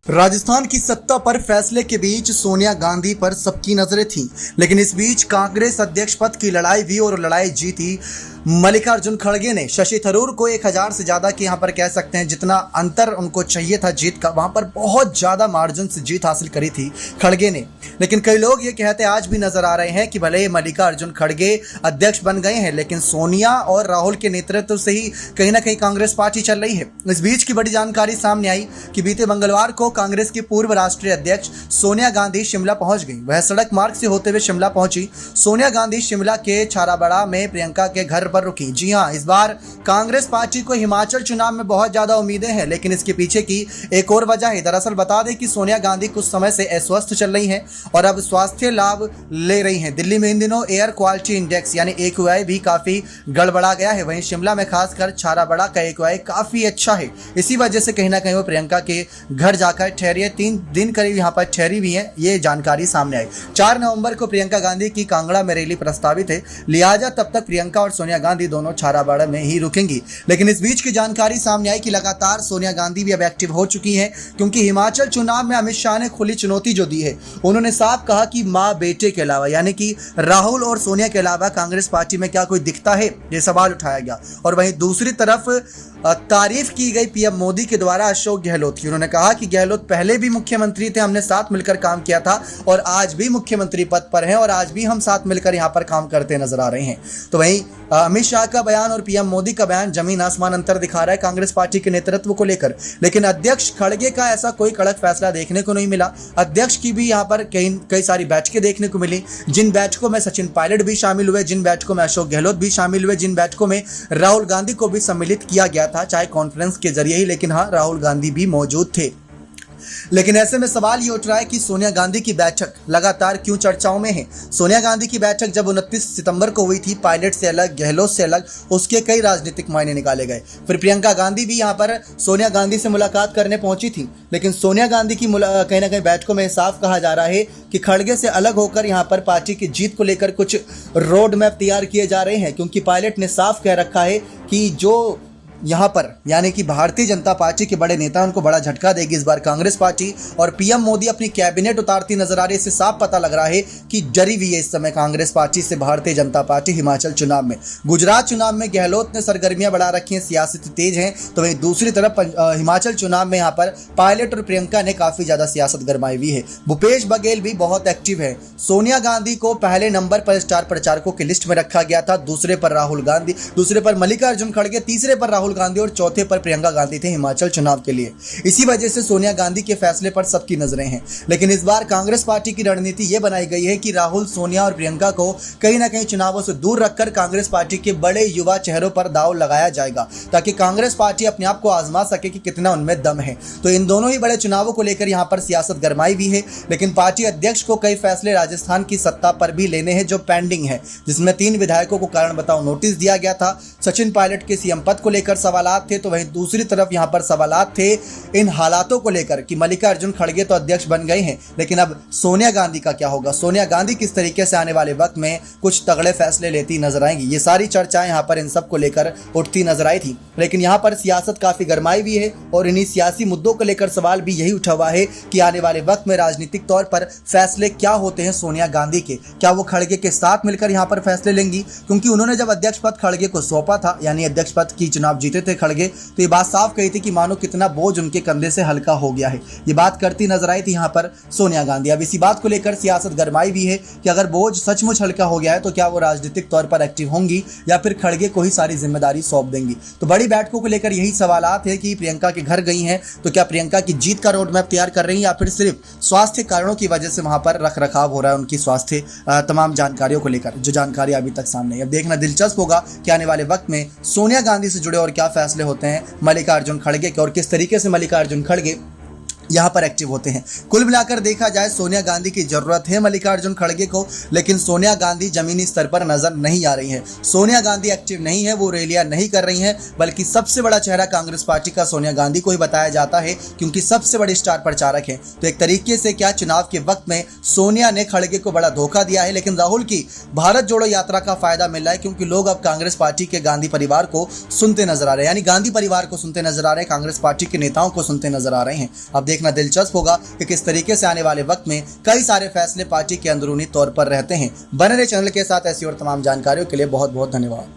राजस्थान की सत्ता पर फैसले के बीच सोनिया गांधी पर सबकी नजरें थीं, लेकिन इस बीच कांग्रेस अध्यक्ष पद की लड़ाई हुई और लड़ाई जीती मल्लिकार्जुन खड़गे ने। शशि थरूर को 1000 से ज्यादा की यहां पर कह सकते हैं जितना अंतर उनको चाहिए था जीत का, वहां पर बहुत ज्यादा मार्जिन से जीत हासिल करी थी खड़गे ने। लेकिन कई लोग ये कहते आज भी नजर आ रहे हैं कि भले मल्लिकार्जुन खड़गे अध्यक्ष बन गए हैं, लेकिन सोनिया और राहुल के नेतृत्व से ही कहीं ना कहीं कांग्रेस पार्टी चल रही है। इस बीच की बड़ी जानकारी सामने आई कि बीते मंगलवार को कांग्रेस की पूर्व राष्ट्रीय अध्यक्ष सोनिया गांधी शिमला पहुंच गई। वह सड़क मार्ग से होते हुए शिमला पहुंची। सोनिया गांधी शिमला के छाराबड़ा में प्रियंका के घर पर रुकी। जी हां, इस बार कांग्रेस पार्टी को हिमाचल चुनाव में बहुत ज्यादा उम्मीदें हैं, लेकिन इसके पीछे की एक और वजह है। दरअसल बता दें कि सोनिया गांधी कुछ समय से अस्वस्थ चल रही हैं और अब स्वास्थ्य लाभ ले रही हैं। दिल्ली में इन दिनों एयर क्वालिटी इंडेक्स यानी AQI भी काफी गड़बड़ा गया है। वहीं शिमला में खासकर छाराबड़ा का AQI काफी अच्छा है। इसी वजह से कहीं ना कहीं वो प्रियंका के घर जाकर ठहरी है। 3 दिन करीब यहाँ पर ठहरी भी है, ये जानकारी सामने आई। 4 नवंबर को प्रियंका गांधी की कांगड़ा में रैली प्रस्तावित है, लिहाजा तब तक प्रियंका और सोनिया गांधी दोनों छाराबड़ा में ही रुकेंगी। लेकिन इस बीच की जानकारी सामने आई कि लगातार सोनिया गांधी भी अब एक्टिव हो चुकी हैं, क्योंकि हिमाचल चुनाव में अमित शाह ने खुली चुनौती जो दी है। उन्होंने साफ कहा कि मां बेटे के अलावा यानी कि राहुल और सोनिया के अलावा कांग्रेस पार्टी में क्या कोई दिखता है, ये सवाल उठाया गया। और वहीं दूसरी तरफ तारीफ की गई पीएम मोदी के द्वारा अशोक गहलोत की। उन्होंने कहा कि गहलोत पहले भी मुख्यमंत्री थे, हमने साथ मिलकर काम किया था और आज भी मुख्यमंत्री पद पर हैं और आज भी हम साथ मिलकर यहां पर काम करते नजर आ रहे हैं। तो वहीं अमित शाह का बयान और पीएम मोदी का बयान जमीन आसमान अंतर दिखा रहा है कांग्रेस पार्टी के नेतृत्व को लेकर। लेकिन अध्यक्ष खड़गे का ऐसा कोई कड़क फैसला देखने को नहीं मिला। अध्यक्ष की भी यहाँ पर कई सारी बैठकें देखने को मिली, जिन बैठकों में सचिन पायलट भी शामिल हुए, जिन बैठकों में अशोक गहलोत भी शामिल हुए, जिन बैठकों में राहुल गांधी को भी सम्मिलित किया गया था, चाहे कॉन्फ्रेंस के जरिए ही, लेकिन हाँ, राहुल गांधी भी मौजूद थे। लेकिन ऐसे में सवाल ये उठ रहा है कि सोनिया गांधी की बैठक लगातार क्यों चर्चाओं में है। सोनिया गांधी की बैठक जब 29 सितंबर को हुई थी, पायलट से अलग, गहलोत से अलग, उसके कई राजनीतिक मायने निकाले गए। फिर प्रियंका गांधी भी यहाँ पर सोनिया गांधी से मुलाकात करने पहुंची थी, लेकिन सोनिया गांधी की कहीं ना कहीं बैठकों में साफ कहा जा रहा है कि खड़गे से अलग होकर यहाँ पर पार्टी की जीत को लेकर कुछ रोड मैप तैयार किए जा रहे हैं, क्योंकि पायलट ने साफ कह रखा है कि जो यहाँ पर यानी कि भारतीय जनता पार्टी के बड़े नेता, उनको बड़ा झटका देगी इस बार कांग्रेस पार्टी। और पीएम मोदी अपनी कैबिनेट उतारती नजर आ रही है। इससे साफ पता लग रहा है कि डरी हुई है इस समय कांग्रेस पार्टी से भारतीय जनता पार्टी हिमाचल चुनाव में। गुजरात चुनाव में गहलोत ने सरगर्मियां बढ़ा रखी हैं, सियासत तेज है, तो वहीं दूसरी तरफ हिमाचल चुनाव में यहाँ पर पायलट और प्रियंका ने काफी ज्यादा सियासत गरमाई हुई है। भूपेश बघेल भी बहुत एक्टिव है। सोनिया गांधी को पहले नंबर पर स्टार प्रचारकों की लिस्ट में रखा गया था, दूसरे पर राहुल गांधी, दूसरे पर मल्लिकार्जुन खड़गे, तीसरे पर राहुल गांधी और चौथे पर प्रियंका गांधी थे हिमाचल चुनाव के लिए। इसी वजह से सोनिया गांधी के फैसले पर सबकी नजरें हैं। लेकिन इस बार कांग्रेस पार्टी की रणनीति यह बनाई गई है कि राहुल, सोनिया और प्रियंका को कहीं ना कहीं चुनावों से दूर रखकर कांग्रेस पार्टी के बड़े युवा चेहरों पर दांव लगाया जाएगा, ताकि कांग्रेस पार्टी अपने आप को आजमा सके कि कितना उनमें दम है। तो इन दोनों ही बड़े चुनावों को लेकर यहां पर सियासत गरमाई भी है। लेकिन पार्टी अध्यक्ष को कई फैसले राजस्थान की सत्ता पर भी लेने हैं जो पेंडिंग है, जिसमें 3 विधायकों को कारण बताओ नोटिस दिया गया था। सचिन पायलट के सीएम पद को लेकर सवाल थे, तो वहीं दूसरी तरफ यहां पर सवालात थे इन हालातों को लेकर कि मल्लिकार्जुन खड़गे तो अध्यक्ष बन गए हैं, लेकिन अब सोनिया गांधी का क्या होगा। सोनिया गांधी किस तरीके से आने वाले वक्त में कुछ तगड़े फैसले लेती नजर आएंगी। ये सारी चर्चाएं यहां पर इन सब को लेकर उठती नजर आई थी। लेकिन यहां पर सियासत काफी गरमाई हुई है और इन्हीं सियासी मुद्दों को लेकर सवाल भी यही उठा हुआ है कि आने वाले वक्त में राजनीतिक तौर पर फैसले क्या होते हैं सोनिया गांधी के। क्या वो खड़गे के साथ मिलकर यहां पर फैसले लेंगी, क्योंकि उन्होंने जब अध्यक्ष पद खड़गे को सौंपा था, यानी अध्यक्ष पद की चुनाव जीते थे खड़गे, तो ये बात साफ कही थी कि मानो कितना बोझ उनके कंधे से हल्का हो गया है। ये बात करती नजर आई थी यहाँ पर सोनिया गांधी। अब इसी बात को लेकर सियासत गरमाई भी है कि अगर बोझ सचमुच हल्का हो गया है तो क्या वो राजनीतिक तौर पर एक्टिव होंगी या फिर खड़गे को ही सारी जिम्मेदारी सौंप देंगी। तो बड़ी बैठकों को लेकर यही सवालात है कि प्रियंका के घर गई हैं, तो क्या प्रियंका की जीत का रोड मैप तैयार कर रही हैं या फिर सिर्फ स्वास्थ्य कारणों की वजह से वहां पर रख रखाव हो रहा है उनकी स्वास्थ्य तमाम जानकारियों को लेकर, जो जानकारी अभी तक सामने है। अब देखना दिलचस्प होगा कि आने वाले वक्त में सोनिया गांधी से जुड़े और क्या फैसले होते हैं मल्लिकार्जुन खड़गे के और किस तरीके से मल्लिकार्जुन खड़गे यहाँ पर एक्टिव होते हैं। कुल मिलाकर देखा जाए सोनिया गांधी की जरूरत है मल्लिकार्जुन खड़गे को, लेकिन सोनिया गांधी जमीनी स्तर पर नजर नहीं आ रही है। सोनिया गांधी एक्टिव नहीं है, वो रैलियां नहीं कर रही हैं, बल्कि सबसे बड़ा चेहरा कांग्रेस पार्टी का सोनिया गांधी को ही बताया जाता है, क्योंकि सबसे बड़ी स्टार प्रचारक है। तो एक तरीके से क्या चुनाव के वक्त में सोनिया ने खड़गे को बड़ा धोखा दिया है। लेकिन राहुल की भारत जोड़ो यात्रा का फायदा मिल रहा है, क्योंकि लोग अब कांग्रेस पार्टी के गांधी परिवार को सुनते नजर आ रहे हैं, यानी गांधी परिवार को सुनते नजर आ रहे हैं, कांग्रेस पार्टी के नेताओं को सुनते नजर आ रहे हैं। अब देखना दिलचस्प होगा कि किस तरीके से आने वाले वक्त में कई सारे फैसले पार्टी के अंदरूनी तौर पर रहते हैं। बने रहे चैनल के साथ। ऐसी और तमाम जानकारियों के लिए बहुत बहुत धन्यवाद।